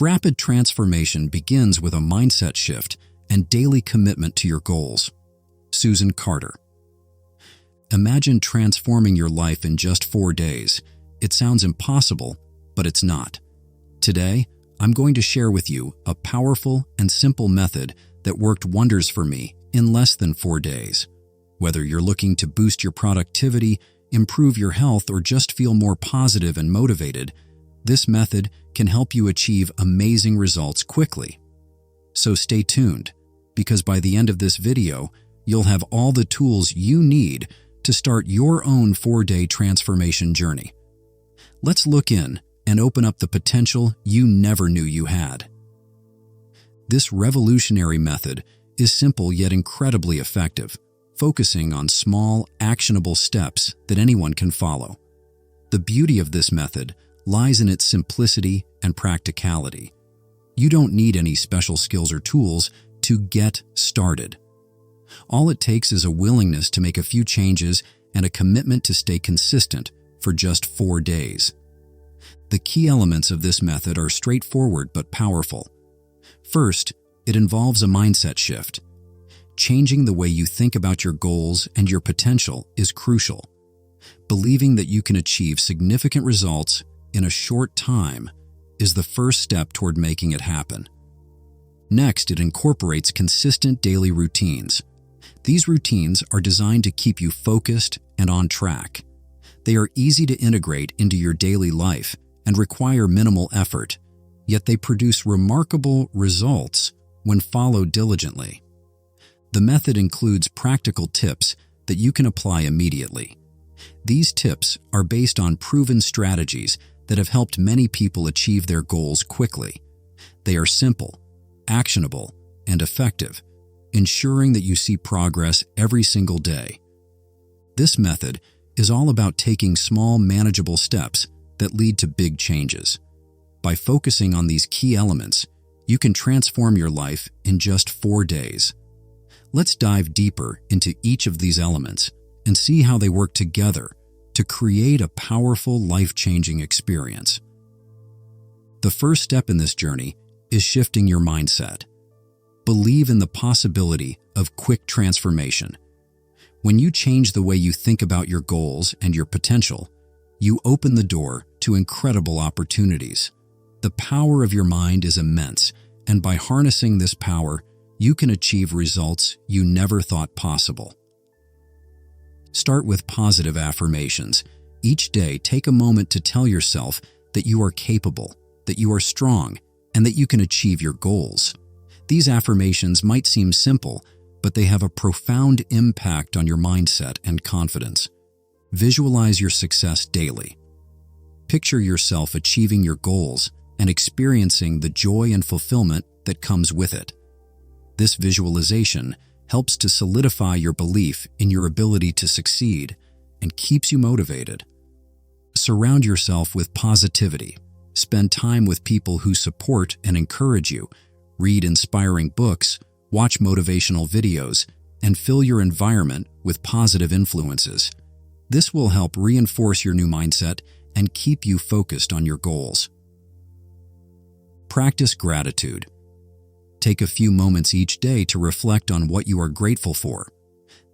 Rapid transformation begins with a mindset shift and daily commitment to your goals. Susan Carter. Imagine transforming your life in just 4 days. It sounds impossible, but it's not. Today, I'm going to share with you a powerful and simple method that worked wonders for me in less than 4 days. Whether you're looking to boost your productivity, improve your health, or just feel more positive and motivated, this method can help you achieve amazing results quickly. So stay tuned, because by the end of this video, you'll have all the tools you need to start your own 4-day transformation journey. Let's look in and open up the potential you never knew you had. This revolutionary method is simple yet incredibly effective, focusing on small, actionable steps that anyone can follow. The beauty of this method lies in its simplicity and practicality. You don't need any special skills or tools to get started. All it takes is a willingness to make a few changes and a commitment to stay consistent for just 4 days. The key elements of this method are straightforward but powerful. First, it involves a mindset shift. Changing the way you think about your goals and your potential is crucial. Believing that you can achieve significant results in a short time is the first step toward making it happen. Next, it incorporates consistent daily routines. These routines are designed to keep you focused and on track. They are easy to integrate into your daily life and require minimal effort, yet they produce remarkable results when followed diligently. The method includes practical tips that you can apply immediately. These tips are based on proven strategies that have helped many people achieve their goals quickly. They are simple, actionable, and effective, ensuring that you see progress every single day. This method is all about taking small, manageable steps that lead to big changes. By focusing on these key elements, you can transform your life in just 4 days. Let's dive deeper into each of these elements and see how they work together to create a powerful, life-changing experience. The first step in this journey is shifting your mindset. Believe in the possibility of quick transformation. When you change the way you think about your goals and your potential, you open the door to incredible opportunities. The power of your mind is immense, and by harnessing this power, you can achieve results you never thought possible. Start with positive affirmations. Each day, take a moment to tell yourself that you are capable, that you are strong, and that you can achieve your goals. These affirmations might seem simple, but they have a profound impact on your mindset and confidence. Visualize your success daily. Picture yourself achieving your goals and experiencing the joy and fulfillment that comes with it. This visualization helps to solidify your belief in your ability to succeed and keeps you motivated. Surround yourself with positivity. Spend time with people who support and encourage you. Read inspiring books, watch motivational videos, and fill your environment with positive influences. This will help reinforce your new mindset and keep you focused on your goals. Practice gratitude. Take a few moments each day to reflect on what you are grateful for.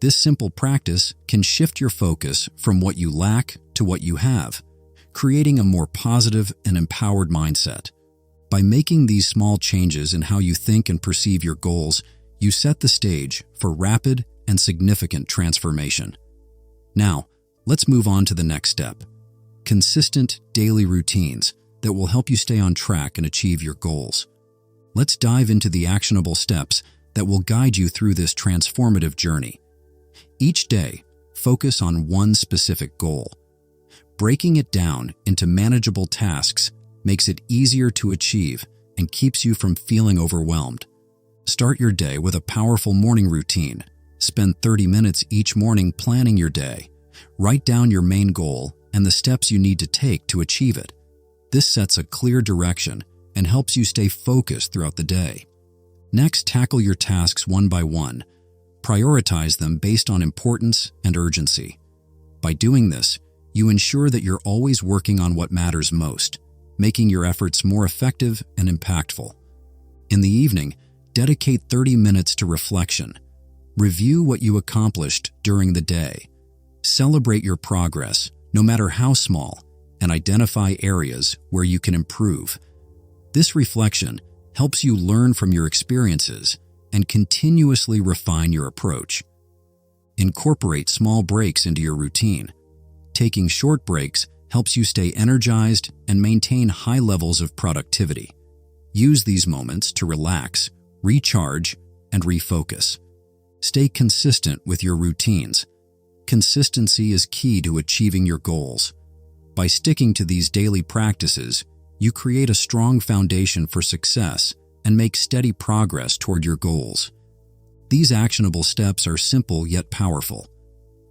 This simple practice can shift your focus from what you lack to what you have, creating a more positive and empowered mindset. By making these small changes in how you think and perceive your goals, you set the stage for rapid and significant transformation. Now, let's move on to the next step: consistent daily routines that will help you stay on track and achieve your goals. Let's dive into the actionable steps that will guide you through this transformative journey. Each day, focus on one specific goal. Breaking it down into manageable tasks makes it easier to achieve and keeps you from feeling overwhelmed. Start your day with a powerful morning routine. Spend 30 minutes each morning planning your day. Write down your main goal and the steps you need to take to achieve it. This sets a clear direction and helps you stay focused throughout the day. Next, tackle your tasks one by one. Prioritize them based on importance and urgency. By doing this, you ensure that you're always working on what matters most. making your efforts more effective and impactful. In the evening, dedicate 30 minutes to reflection. Review what you accomplished during the day. Celebrate your progress, no matter how small, and identify areas where you can improve. This reflection helps you learn from your experiences and continuously refine your approach. Incorporate small breaks into your routine. Taking short breaks helps you stay energized and maintain high levels of productivity. Use these moments to relax, recharge, and refocus. Stay consistent with your routines. Consistency is key to achieving your goals. By sticking to these daily practices, you create a strong foundation for success and make steady progress toward your goals. These actionable steps are simple yet powerful.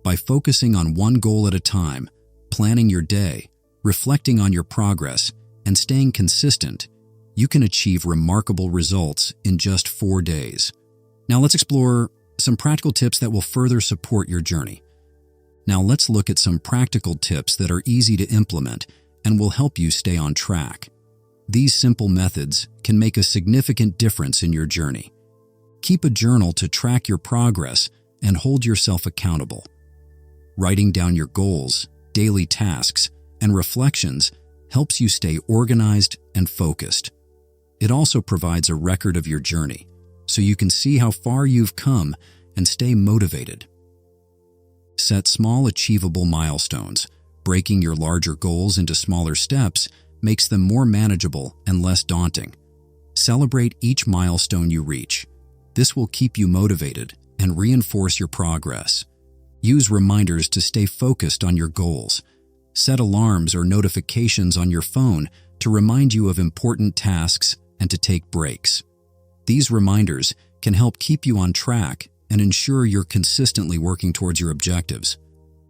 By focusing on one goal at a time, planning your day, reflecting on your progress, and staying consistent, you can achieve remarkable results in just 4 days. Now let's explore some practical tips that will further support your journey. Now let's look at some practical tips that are easy to implement and will help you stay on track. These simple methods can make a significant difference in your journey. Keep a journal to track your progress and hold yourself accountable. Writing down your goals, daily tasks, and reflections helps you stay organized and focused. It also provides a record of your journey, so you can see how far you've come and stay motivated. Set small, achievable milestones. Breaking your larger goals into smaller steps makes them more manageable and less daunting. Celebrate each milestone you reach. This will keep you motivated and reinforce your progress. Use reminders to stay focused on your goals. Set alarms or notifications on your phone to remind you of important tasks and to take breaks. These reminders can help keep you on track and ensure you're consistently working towards your objectives.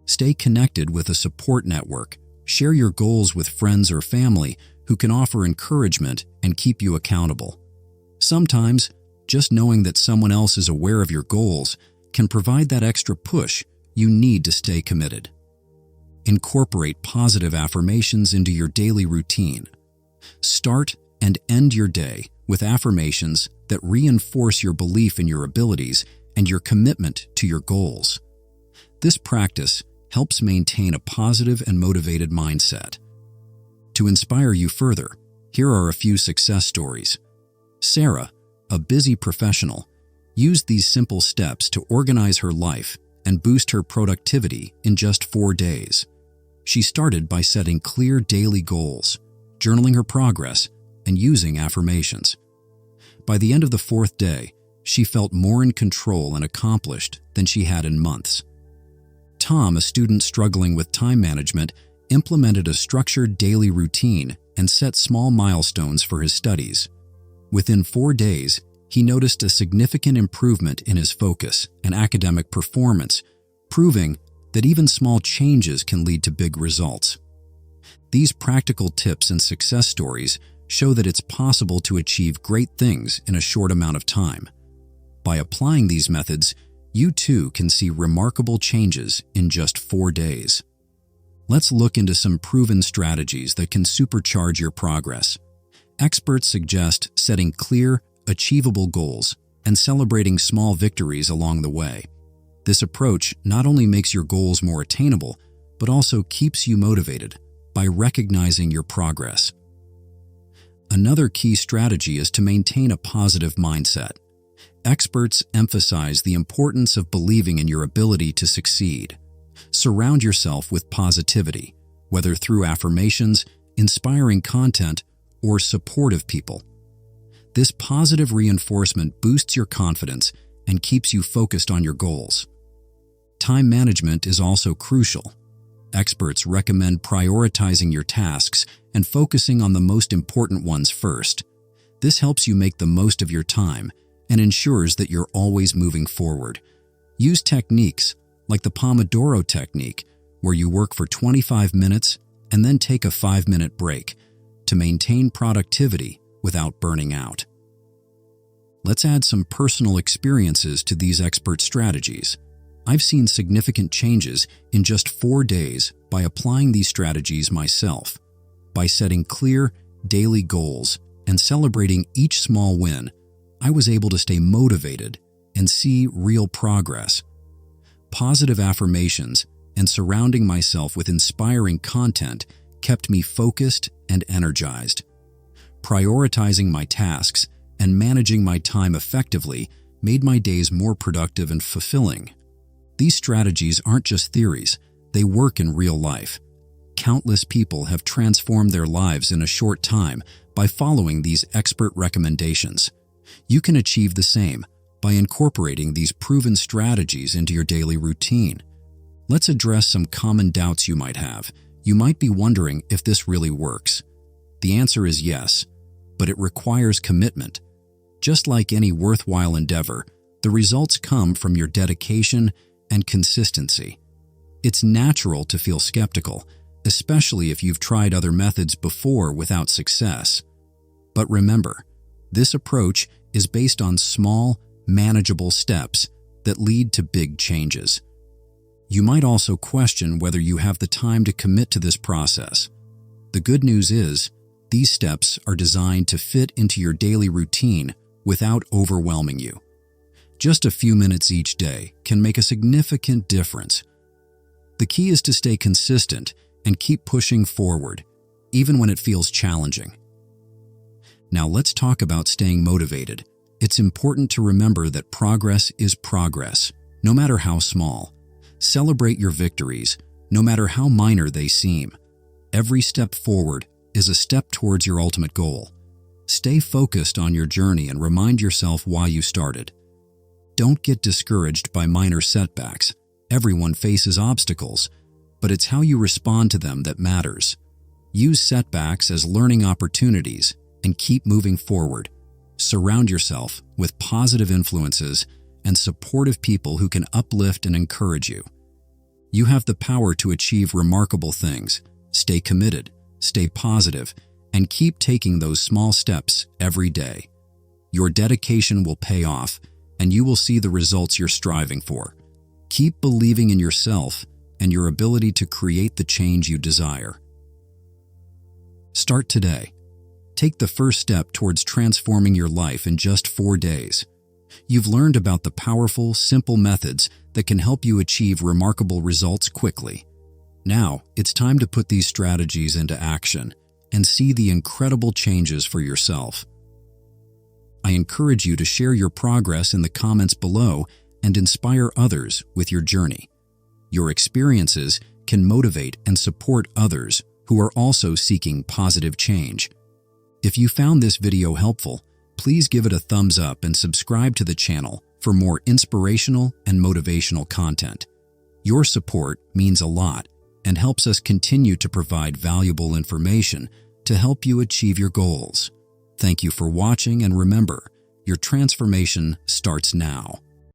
Stay connected with a support network. Share your goals with friends or family who can offer encouragement and keep you accountable. Sometimes, just knowing that someone else is aware of your goals can provide that extra push you need to stay committed. Incorporate positive affirmations into your daily routine. Start and end your day with affirmations that reinforce your belief in your abilities and your commitment to your goals. This practice helps maintain a positive and motivated mindset. To inspire you further, here are a few success stories. Sarah, a busy professional, used these simple steps to organize her life and boost her productivity in just 4 days. She started by setting clear daily goals, journaling her progress, and using affirmations. By the end of the 4th day, she felt more in control and accomplished than she had in months. Tom, a student struggling with time management, implemented a structured daily routine and set small milestones for his studies. Within 4 days, he noticed a significant improvement in his focus and academic performance, proving that even small changes can lead to big results. These practical tips and success stories show that it's possible to achieve great things in a short amount of time. By applying these methods, you too can see remarkable changes in just 4 days. Let's look into some proven strategies that can supercharge your progress. Experts suggest setting clear, achievable goals and celebrating small victories along the way. This approach not only makes your goals more attainable, but also keeps you motivated by recognizing your progress. Another key strategy is to maintain a positive mindset. Experts emphasize the importance of believing in your ability to succeed. Surround yourself with positivity, whether through affirmations, inspiring content, or supportive people. This positive reinforcement boosts your confidence and keeps you focused on your goals. Time management is also crucial. Experts recommend prioritizing your tasks and focusing on the most important ones first. This helps you make the most of your time and ensures that you're always moving forward. Use techniques like the Pomodoro technique, where you work for 25 minutes and then take a 5-minute break to maintain productivity without burning out. Let's add some personal experiences to these expert strategies. I've seen significant changes in just 4 days by applying these strategies myself. By setting clear, daily goals, and celebrating each small win, I was able to stay motivated and see real progress. Positive affirmations and surrounding myself with inspiring content kept me focused and energized. Prioritizing my tasks and managing my time effectively made my days more productive and fulfilling. These strategies aren't just theories, they work in real life. Countless people have transformed their lives in a short time by following these expert recommendations. You can achieve the same by incorporating these proven strategies into your daily routine. Let's address some common doubts you might have. You might be wondering if this really works. The answer is yes, but it requires commitment. Just like any worthwhile endeavor, the results come from your dedication and consistency. It's natural to feel skeptical, especially if you've tried other methods before without success. But remember, this approach is based on small, manageable steps that lead to big changes. You might also question whether you have the time to commit to this process. The good news is, these steps are designed to fit into your daily routine without overwhelming you. Just a few minutes each day can make a significant difference. The key is to stay consistent and keep pushing forward, even when it feels challenging. Now let's talk about staying motivated. It's important to remember that progress is progress, no matter how small. Celebrate your victories, no matter how minor they seem. Every step forward is a step towards your ultimate goal. Stay focused on your journey and remind yourself why you started. Don't get discouraged by minor setbacks. Everyone faces obstacles, but it's how you respond to them that matters. Use setbacks as learning opportunities and keep moving forward. Surround yourself with positive influences and supportive people who can uplift and encourage you. You have the power to achieve remarkable things. Stay committed, stay positive, and keep taking those small steps every day. Your dedication will pay off, and you will see the results you're striving for. Keep believing in yourself and your ability to create the change you desire. Start today. Take the first step towards transforming your life in just 4 days. You've learned about the powerful, simple methods that can help you achieve remarkable results quickly. Now, it's time to put these strategies into action and see the incredible changes for yourself. I encourage you to share your progress in the comments below and inspire others with your journey. Your experiences can motivate and support others who are also seeking positive change. If you found this video helpful, please give it a thumbs up and subscribe to the channel for more inspirational and motivational content. Your support means a lot and helps us continue to provide valuable information to help you achieve your goals. Thank you for watching, and remember, your transformation starts now.